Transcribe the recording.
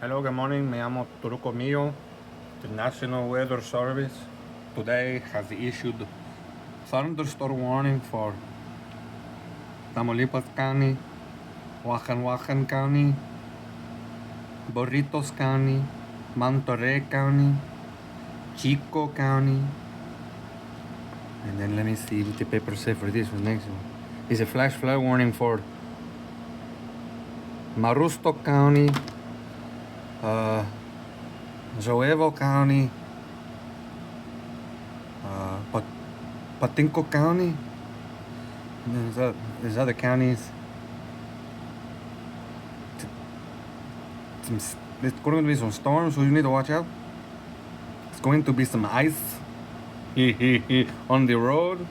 Hello, good morning. Me llamo Turuco Mio. The National Weather Service today has issued thunderstorm warning for Tamaulipas County, Wajan County, Burritos County, Monterey County, Chico County, and then let me see what the paper say for this one next one. It's a flash flood warning for Marusto County, Zoevo County, Patinco County. And there's other counties. It's going to be some storms, so you need to watch out. It's going to be some ice on the road.